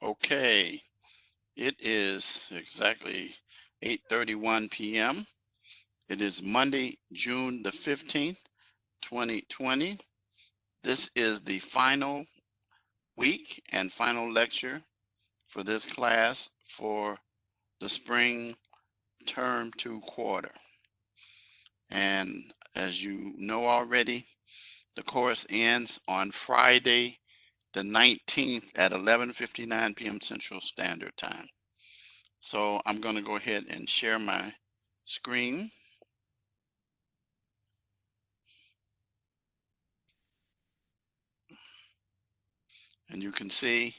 Okay, it is exactly 8:31 p.m. It is Monday, June the 15th, 2020. This is the final week and final lecture for this class for the spring term 2 quarter. And as you know already, the course ends on Friday the 19th at 11:59 p.m. Central Standard Time. So I'm going to go ahead and share my screen. And you can see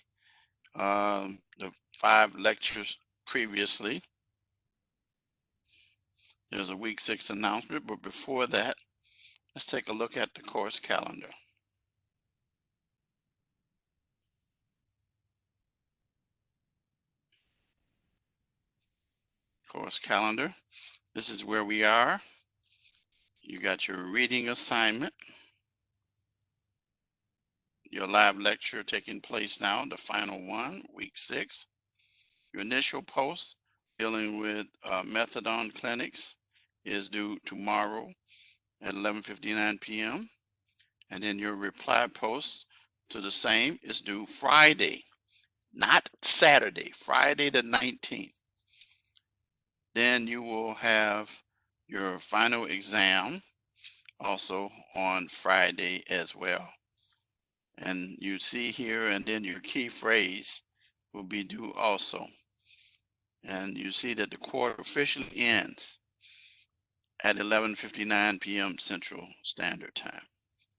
the 5 lectures previously. There's a week 6 announcement, but before that, let's take a look at the course calendar. Course calendar. This is where we are. You got your reading assignment, your live lecture taking place now, the final one, week 6. Your initial post dealing with methadone clinics is due tomorrow at 11:59 p.m. And then your reply post to the same is due Friday, not Saturday, Friday the 19th. Then you will have your final exam also on Friday as well. And you see here, and then your key phrase will be due also. And you see that the quarter officially ends at 11:59 p.m. Central Standard Time.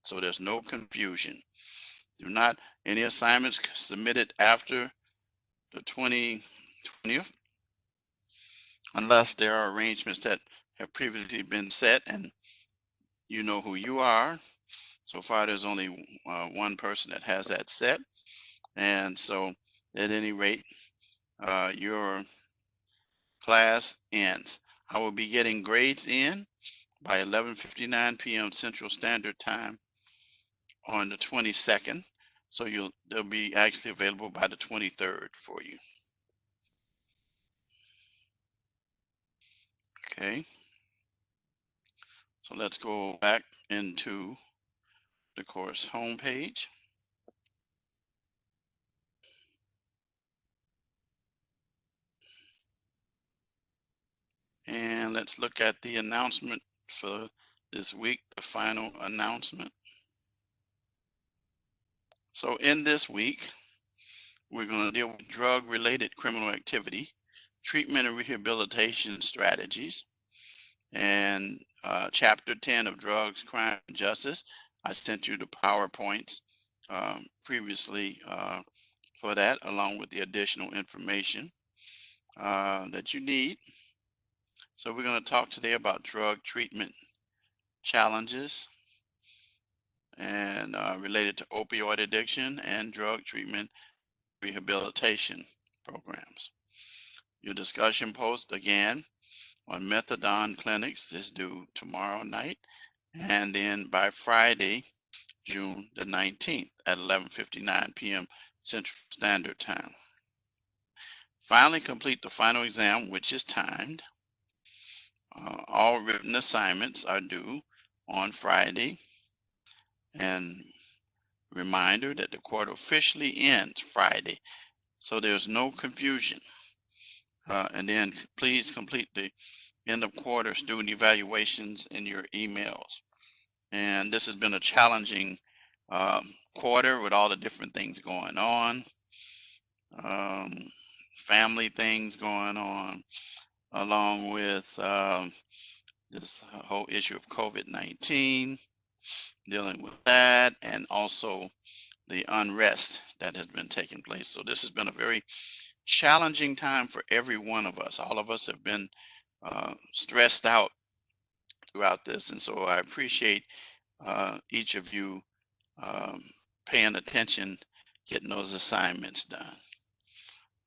So there's no confusion. Do not, any assignments submitted after the 20th, unless there are arrangements that have previously been set and you know who you are. So far, there's only one person that has that set. And so at any rate, your class ends. I will be getting grades in by 11:59 p.m. Central Standard Time on the 22nd. So they'll be actually available by the 23rd for you. Okay. So let's go back into the course homepage. And let's look at the announcement for this week, the final announcement. So in this week, we're going to deal with drug-related criminal activity, treatment and rehabilitation strategies, and Chapter 10 of Drugs, Crime, and Justice. I sent you the PowerPoints previously for that, along with the additional information that you need. So we're going to talk today about drug treatment challenges and related to opioid addiction and drug treatment rehabilitation programs. Your discussion post again on methadone clinics is due tomorrow night, and then by Friday, June the 19th at 11:59 p.m. Central Standard Time. Finally, complete the final exam, which is timed. All written assignments are due on Friday. And reminder that the quarter officially ends Friday, so there's no confusion. And then please complete the end of quarter student evaluations in your emails. And this has been a challenging quarter with all the different things going on, um, family things going on, along with this whole issue of COVID-19, dealing with that, and also the unrest that has been taking place. So this has been a very challenging time for every one of us. All of us have been stressed out throughout this. And so I appreciate each of you um, paying attention, getting those assignments done.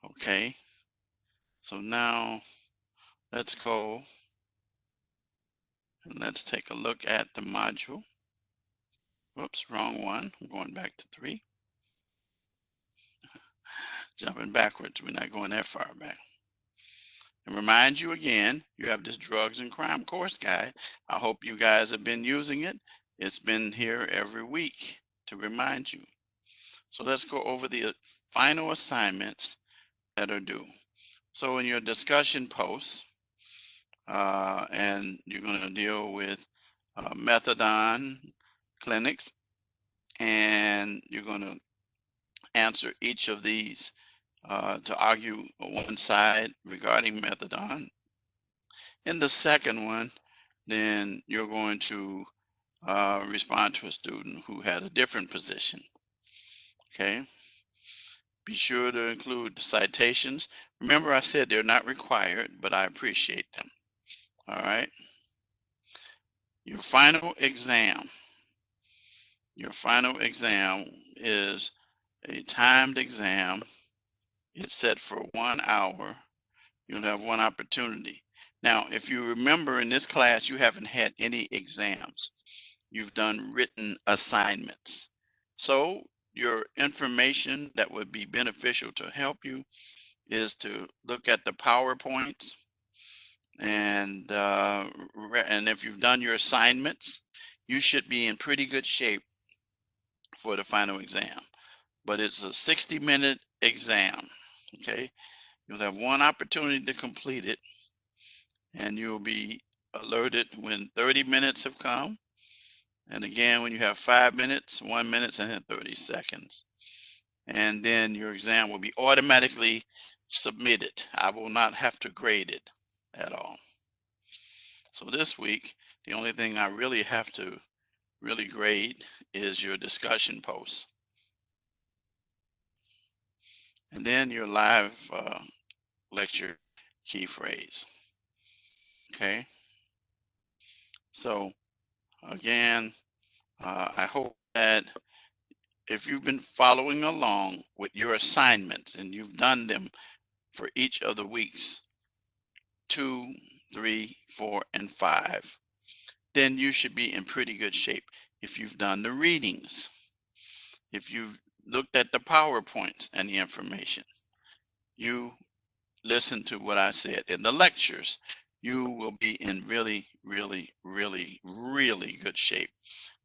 Okay. So now let's go and let's take a look at the module. Whoops, wrong one. I'm going back to 3. jumping backwards. We're not going that far back. And remind you again, you have this drugs and crime course guide. I hope you guys have been using it. It's been here every week to remind you. So let's go over the final assignments that are due. So in your discussion posts, and you're going to deal with methadone clinics, and you're going to answer each of these to argue one side regarding methadone. In the second one, then you're going to respond to a student who had a different position. Okay. Be sure to include the citations. Remember, I said they're not required, but I appreciate them. All right. Your final exam. Your final exam is a timed exam. It's set for 1 hour. You'll have one opportunity. Now, if you remember in this class, you haven't had any exams. You've done written assignments. So your information that would be beneficial to help you is to look at the PowerPoints, and if you've done your assignments, you should be in pretty good shape for the final exam. But it's a 60-minute exam. Okay, you'll have one opportunity to complete it, and you'll be alerted when 30 minutes have come, and again when you have 5 minutes, 1 minute, and then 30 seconds. And then your exam will be automatically submitted. I will not have to grade it at all. So this week, the only thing I really have to grade is your discussion posts. And then your live lecture key phrase. Okay. So again, I hope that if you've been following along with your assignments and you've done them for each of the weeks, 2, 3, 4, and 5, then you should be in pretty good shape. If you've done the readings, if you've looked at the PowerPoints and the information, you listen to what I said in the lectures, you will be in really, really, really, really good shape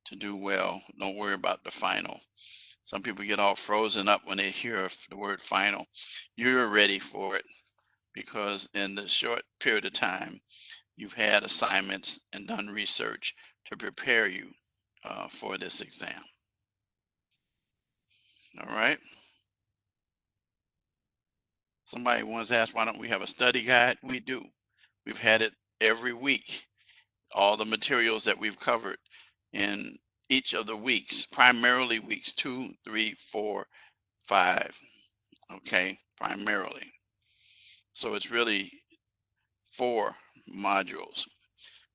to do well. Don't worry about the final. Some people get all frozen up when they hear the word final. You're ready for it because in the short period of time, you've had assignments and done research to prepare you for this exam. All right. Somebody once asked, why don't we have a study guide? We do. We've had it every week. All the materials that we've covered in each of the weeks, primarily weeks 2, 3, 4, 5. Okay, primarily. So it's really 4 modules.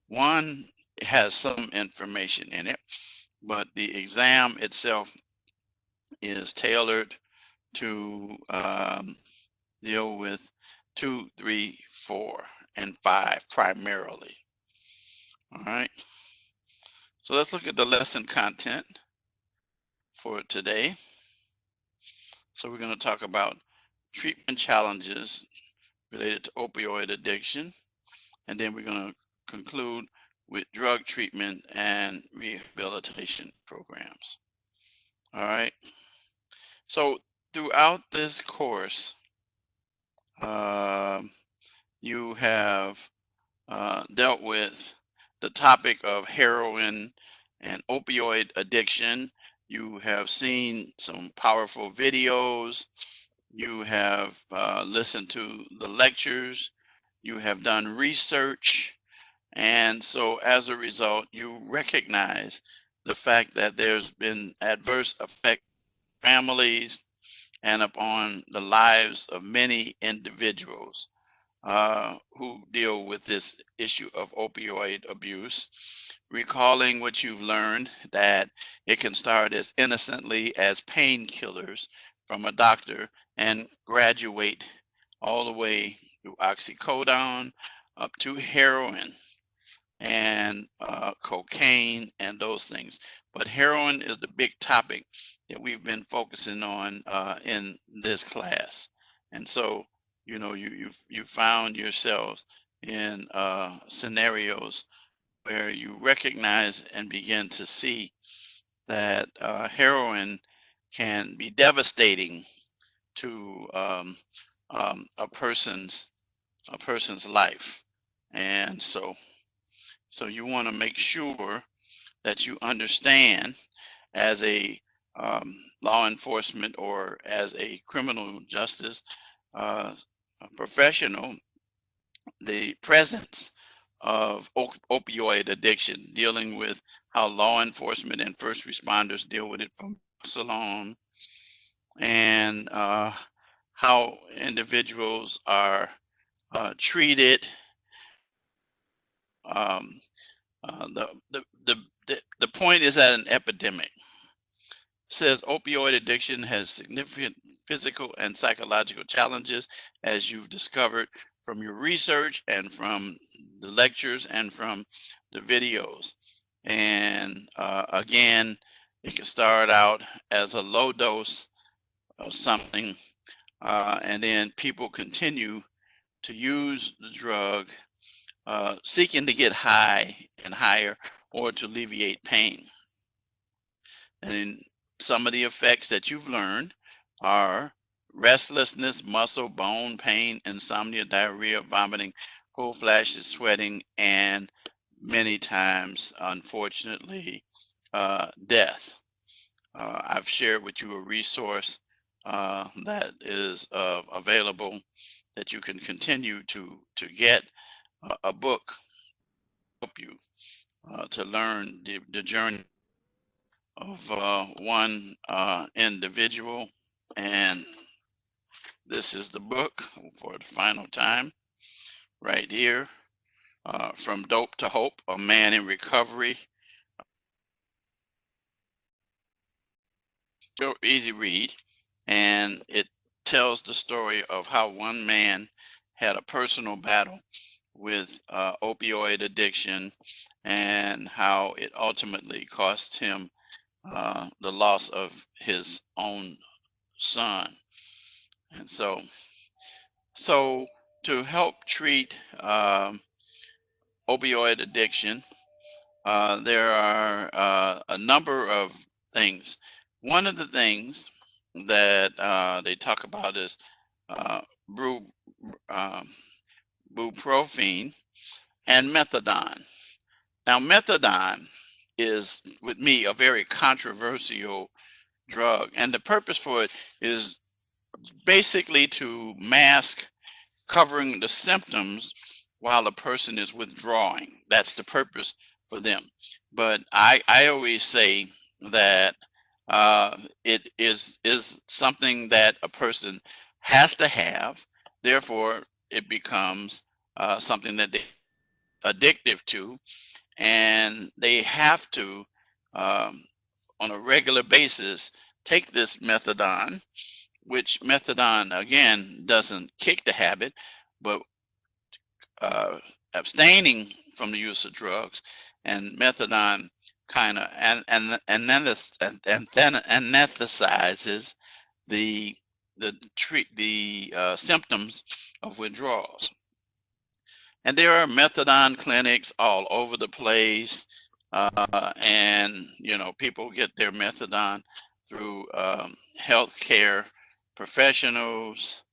One has some information in it, but the exam itself is tailored to deal with 2, 3, 4, and 5 primarily. All right. So let's look at the lesson content for today. So we're going to talk about treatment challenges related to opioid addiction, and then we're going to conclude with drug treatment and rehabilitation programs. All right. So throughout this course, you have dealt with the topic of heroin and opioid addiction. You have seen some powerful videos. You have listened to the lectures. You have done research. And so as a result, you recognize the fact that there's been adverse effect on families and upon the lives of many individuals who deal with this issue of opioid abuse, recalling what you've learned, that it can start as innocently as painkillers from a doctor and graduate all the way through oxycodone up to heroin. and cocaine and those things. But heroin is the big topic that we've been focusing on in this class. And so, you found yourselves in scenarios where you recognize and begin to see that heroin can be devastating to a person's life. And so you want to make sure that you understand, as a law enforcement or as a criminal justice uh, professional, the presence of opioid addiction, dealing with how law enforcement and first responders deal with it from alone, and how individuals are treated. Um, the point is at an epidemic. Says opioid addiction has significant physical and psychological challenges, as you've discovered from your research and from the lectures and from the videos. And again, it can start out as a low dose of something, and then people continue to use the drug, seeking to get high and higher or to alleviate pain. And some of the effects that you've learned are restlessness, muscle, bone pain, insomnia, diarrhea, vomiting, cold flashes, sweating, and many times, unfortunately, death. I've shared with you a resource that is available, that you can continue to get, a book to help you to learn the journey of one individual. And this is the book for the final time, right here. From Dope to Hope, A Man in Recovery. Real easy read. And it tells the story of how one man had a personal battle with opioid addiction, and how it ultimately cost him the loss of his own son. And so to help treat opioid addiction, there are a number of things. One of the things that they talk about is uh, bru, um, bupropion and methadone. Now, methadone is, with me, a very controversial drug, and the purpose for it is basically to mask covering the symptoms while a person is withdrawing. That's the purpose for them. But I always say that it is something that a person has to have. Therefore, it becomes something that they addictive to, and they have to, um, on a regular basis, take this methadone, which methadone again doesn't kick the habit, but uh, abstaining from the use of drugs, and methadone kind of anesthetizes the the symptoms of withdrawals. And there are methadone clinics all over the place, and people get their methadone through healthcare professionals,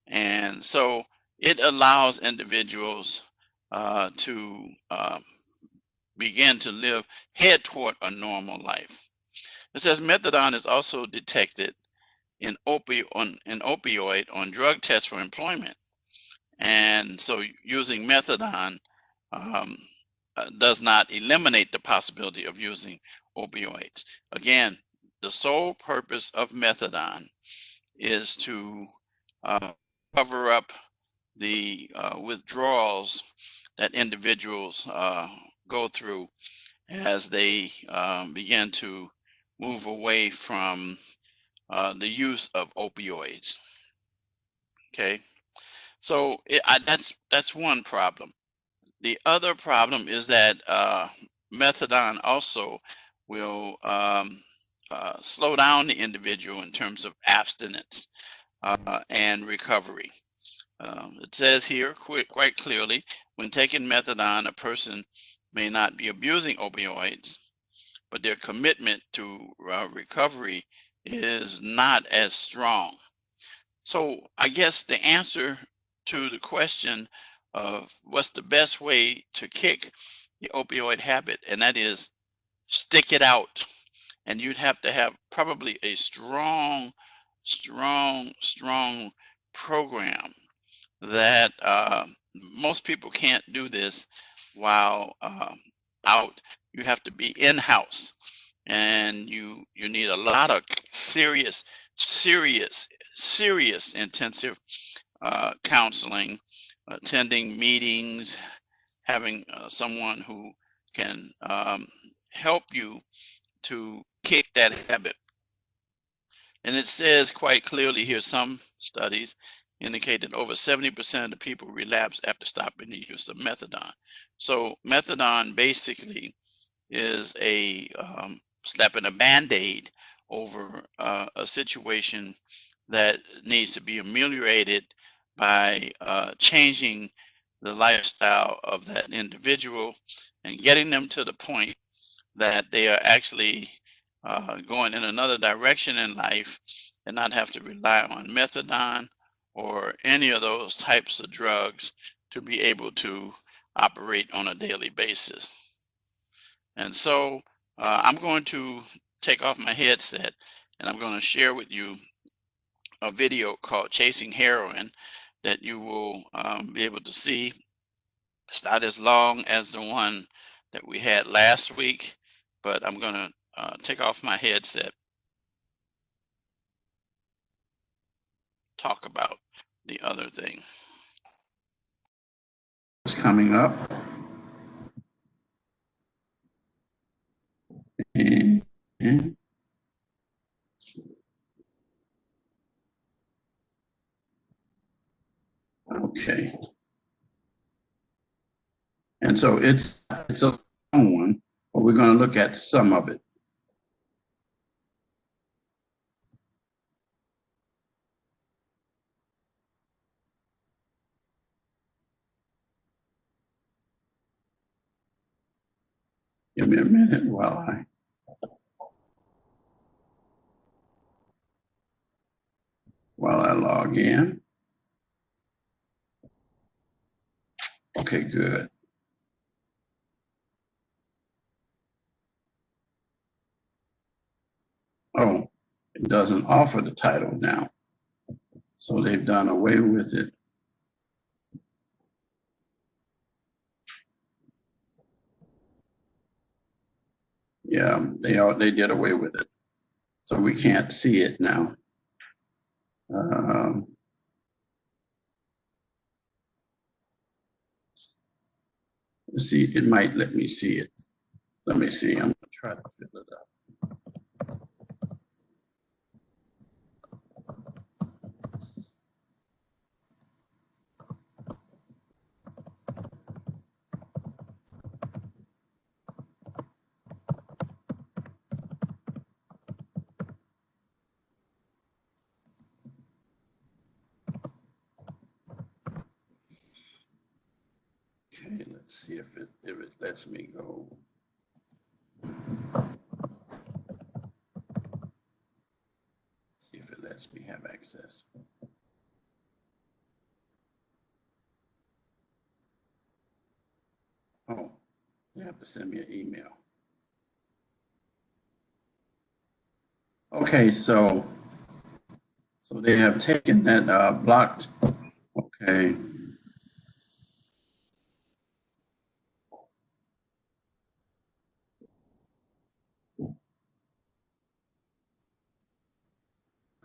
and so it allows individuals to begin to live, head toward a normal life. It says methadone is also detected in opioid on drug tests for employment. And so using methadone um, does not eliminate the possibility of using opioids. Again, the sole purpose of methadone is to cover up the withdrawals that individuals go through as they begin to move away from the use of opioids. Okay, so that's one problem. The other problem is that methadone also will slow down the individual in terms of abstinence and recovery. It says here quite clearly, when taking methadone, a person may not be abusing opioids, but their commitment to recovery is not as strong. So I guess the answer to the question of what's the best way to kick the opioid habit, and that is stick it out. And you'd have to have probably a strong program that most people can't do this while out. You have to be in-house, and you need a lot of serious intensive counseling, attending meetings, having someone who can help you to kick that habit. And it says quite clearly here, some studies indicate that over 70% of the people relapse after stopping the use of methadone. So methadone basically is a slapping a Band-Aid over a situation that needs to be ameliorated by changing the lifestyle of that individual and getting them to the point that they are actually going in another direction in life and not have to rely on methadone or any of those types of drugs to be able to operate on a daily basis. And so I'm going to take off my headset and I'm going to share with you a video called Chasing Heroin that you will be able to see. It's not as long as the one that we had last week, but I'm going to take off my headset, talk about the other thing. It's coming up. And okay. And so it's a long one, but we're going to look at some of it. Give me a minute while I log in. Okay, good. Oh, it doesn't offer the title now. So they've done away with it. Yeah, they did away with it. So we can't see it now. Let's see, it might let me see it. Let me see, I'm gonna try to fill it up. Okay, let's see if it lets me go. See if it lets me have access. Oh, you have to send me an email. Okay, so they have taken that blocked. Okay.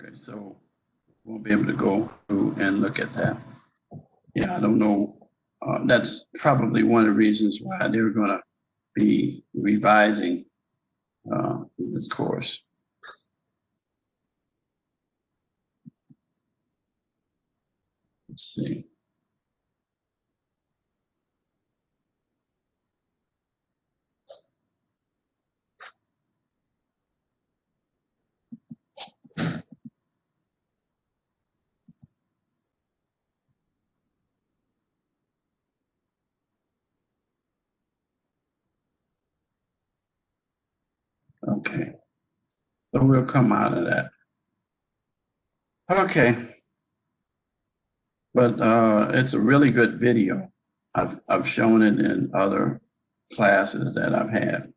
Okay, so we'll be able to go through and look at that. Yeah, I don't know. That's probably one of the reasons why they're going to be revising this course. Let's see. Okay, so we'll come out of that. Okay, but it's a really good video. I've shown it in other classes that I've had.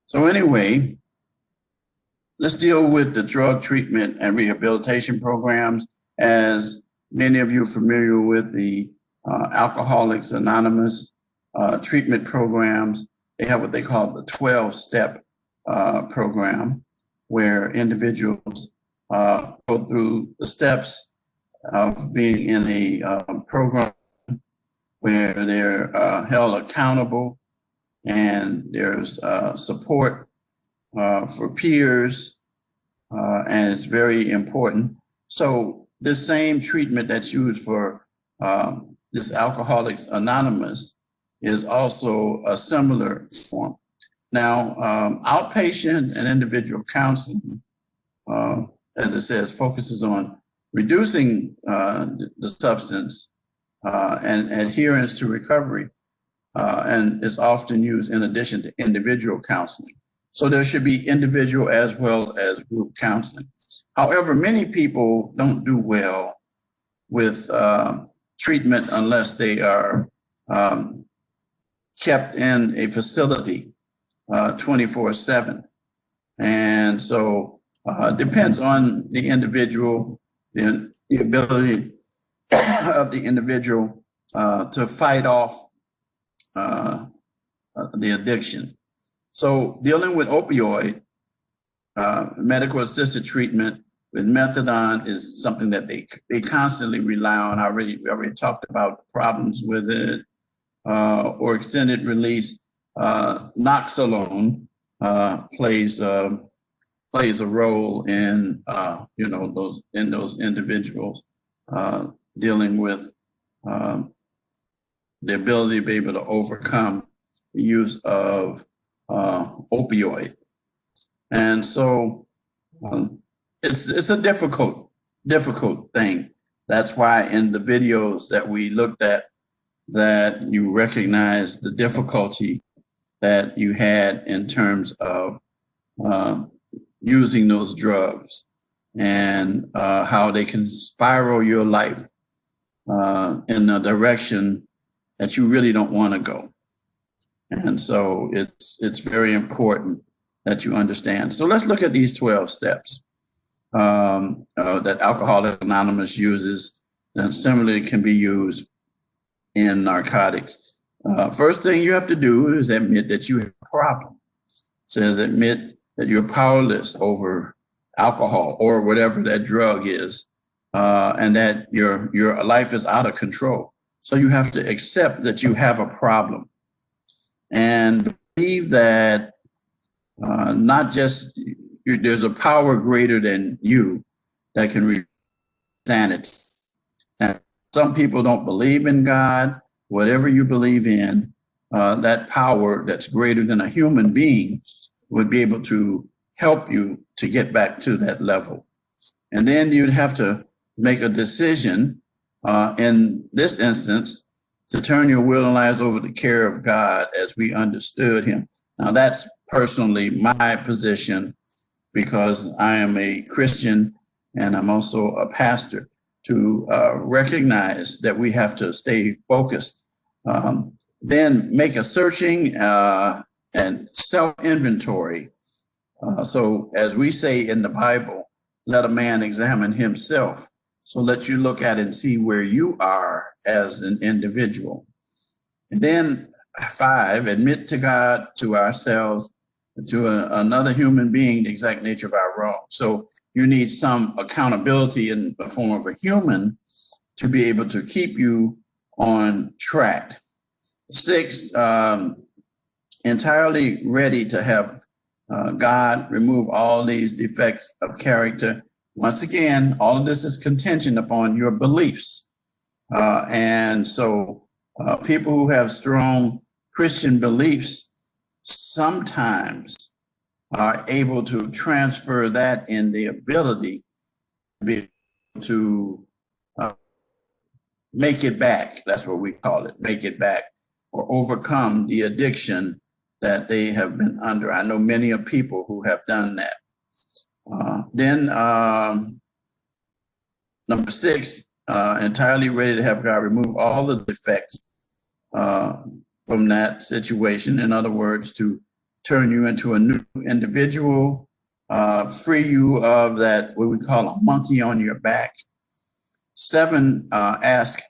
So anyway, let's deal with the drug treatment and rehabilitation programs. As many of you are familiar with the Alcoholics Anonymous treatment programs, they have what they call the 12-step program, where individuals go through the steps of being in a program where they're held accountable, and there's support for peers, and it's very important. So the same treatment that's used for this Alcoholics Anonymous is also a similar form. Now, outpatient and individual counseling, as it says, focuses on reducing the substance and adherence to recovery, and is often used in addition to individual counseling. So there should be individual as well as group counseling. However, many people don't do well with treatment unless they are kept in a facility 24/7. And so it depends on the individual, the ability of the individual to fight off the addiction. So dealing with opioid, medical assisted treatment with methadone is something that they constantly rely on. We already talked about the problems with it, or extended release. Noxalone plays a role in those individuals dealing with the ability to be able to overcome the use of opioid. And so it's a difficult thing. That's why in the videos that we looked at, that you recognize the difficulty that you had in terms of using those drugs, and how they can spiral your life in a direction that you really don't want to go. And so it's very important that you understand. So let's look at these 12 steps that Alcoholics Anonymous uses, and similarly can be used in narcotics. First thing you have to do is admit that you have a problem. It says admit that you're powerless over alcohol or whatever that drug is, and that your life is out of control. So you have to accept that you have a problem, and believe that not just there's a power greater than you that can withstand it. And some people don't believe in God. Whatever you believe in, that power that's greater than a human being would be able to help you to get back to that level. And then you'd have to make a decision, in this instance, to turn your will and lives over to the care of God as we understood him. Now that's personally my position, because I am a Christian and I'm also a pastor, to recognize that we have to stay focused. Then make a searching and self-inventory. So as we say in the Bible, let a man examine himself. So let you look at it and see where you are as an individual. And then 5, admit to God, to ourselves, to another human being, the exact nature of our wrong. So you need some accountability in the form of a human to be able to keep you on track. 6, entirely ready to have God remove all these defects of character. Once again, all of this is contingent upon your beliefs. And so people who have strong Christian beliefs sometimes are able to transfer that in the ability to be able to make it back. That's what we call it, make it back, or overcome the addiction that they have been under. I know many of people who have done that. Then number 6, entirely ready to have God remove all the defects from that situation. In other words, to turn you into a new individual, free you of that, what we call a monkey on your back. 7, ask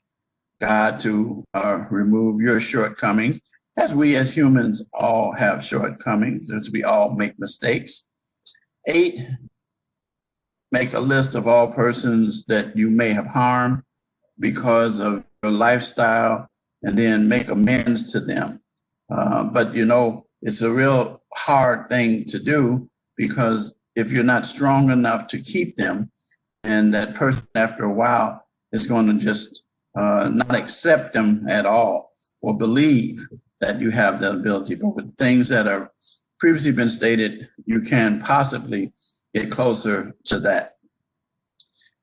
God to remove your shortcomings, as we as humans all have shortcomings, as we all make mistakes. 8, make a list of all persons that you may have harmed because of your lifestyle, and then make amends to them. But you know, it's a real hard thing to do, because if you're not strong enough to keep them, and that person after a while is going to just not accept them at all, or believe that you have that ability. But with things that are previously been stated, you can possibly get closer to that.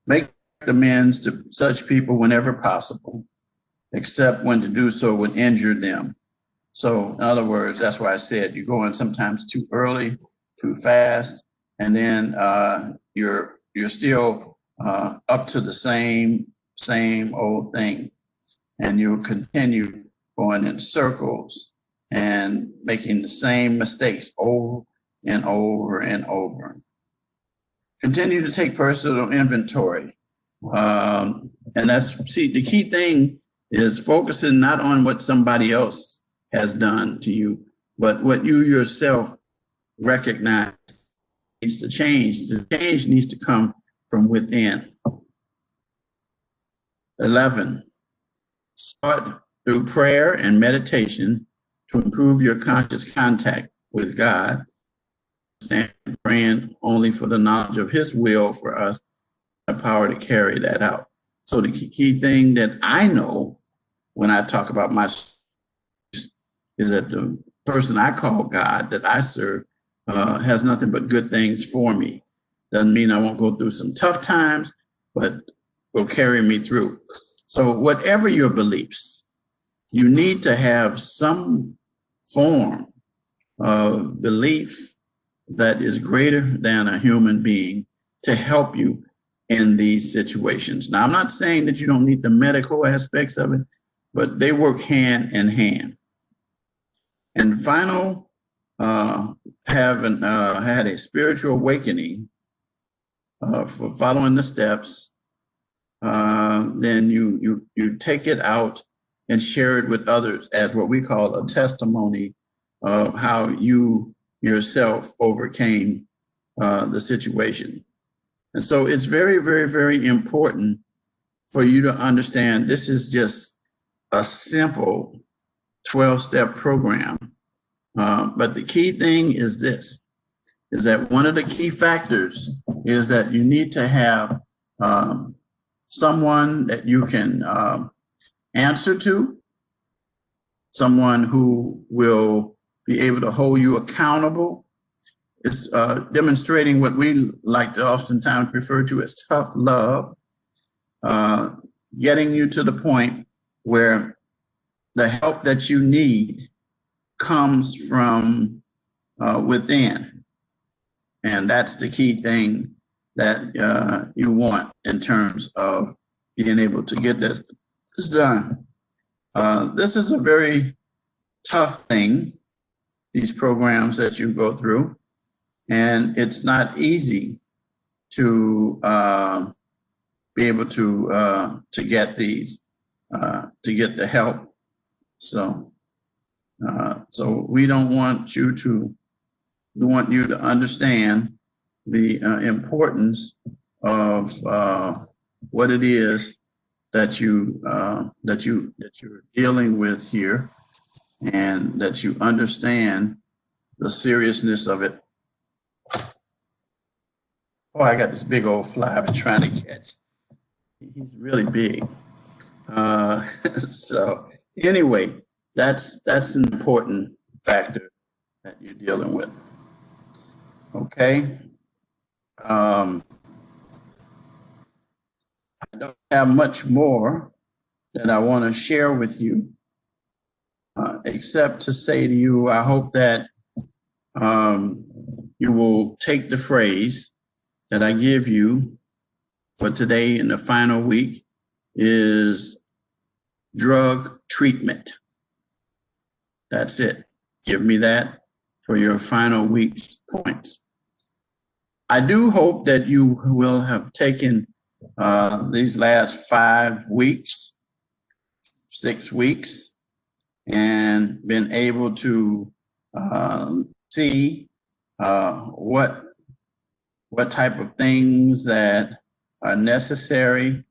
Make amends to such people whenever possible, except when to do so would injure them. So in other words, that's why I said you go in sometimes too early, too fast, and then you're still up to the same old thing, and you'll continue going in circles and making the same mistakes over and over and over. Continue to take personal inventory. And the key thing is focusing not on what somebody else has done to you, but what you yourself recognize needs to change. The change needs to come from within. 11, start through prayer and meditation to improve your conscious contact with God, and praying only for the knowledge of His will for us, the power to carry that out. So the key thing that I know when I talk about my is that the person I call God, that I serve, has nothing but good things for me. Doesn't mean I won't go through some tough times, but will carry me through. So whatever your beliefs, you need to have some form of belief that is greater than a human being to help you in these situations. Now, I'm not saying that you don't need the medical aspects of it, but they work hand in hand. And final, having had a spiritual awakening for following the steps, then you take it out and share it with others as what we call a testimony of how you yourself overcame the situation. And so it's very, very, very important for you to understand this is just a simple 12-step program. But the key thing is this, is that one of the key factors is that you need to have someone that you can answer to, someone who will be able to hold you accountable. It's demonstrating what we like to oftentimes refer to as tough love, getting you to the point where the help that you need comes from within. And that's the key thing that you want in terms of being able to get this done. This is a very tough thing, these programs that you go through, and it's not easy to be able to get these, to get the help. So we don't want you to, we want you to understand the importance of what it is that you're dealing with here, and that you understand the seriousness of it. Oh, I got this big old fly I've been trying to catch. He's really big. So anyway, that's an important factor that you're dealing with. Okay. I don't have much more that I want to share with you. except to say to you, I hope that you will take the phrase that I give you for today in the final week is drug treatment. That's it. Give me that for your final week's points. I do hope that you will have taken these last 5 weeks, 6 weeks, and been able to see what type of things that are necessary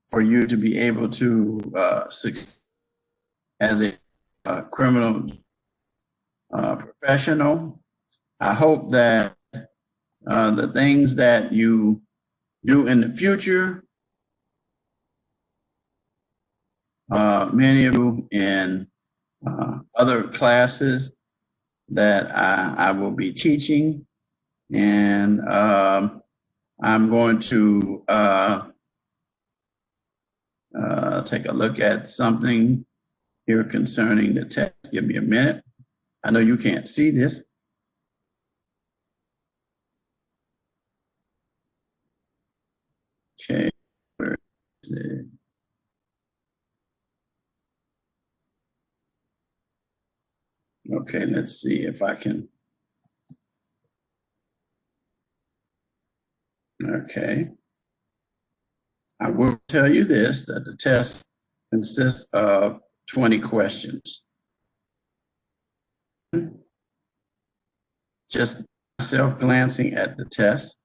for you to be able to succeed as a criminal professional. I hope that the things that you do in the future, many of you in other classes that I will be teaching, and I'm going to take a look at something here concerning the test. Give me a minute. I know you can't see this. Okay, where is it? Okay, let's see if I can. Okay. I will tell you this, that the test consists of 20 questions. Just myself glancing at the test.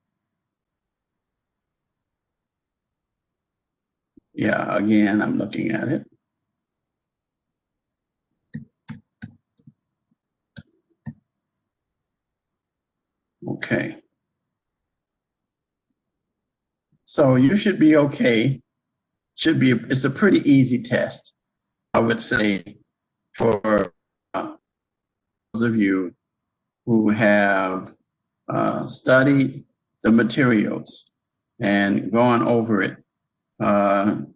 Yeah, again, I'm looking at it. Okay. So you should be okay. It's a pretty easy test, I would say, for those of you who have studied the materials and gone over it.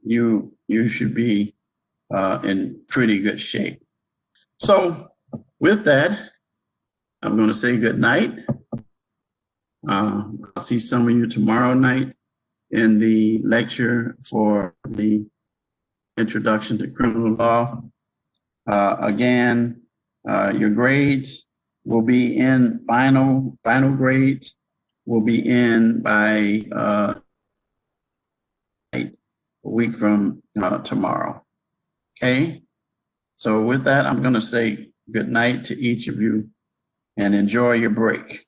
You should be in pretty good shape. So with that, I'm going to say good night. I'll see some of you tomorrow night in the lecture for the Introduction to Criminal Law. Again, your grades will be in, final grades will be in by a week from tomorrow. Okay? So with that, I'm going to say good night to each of you and enjoy your break.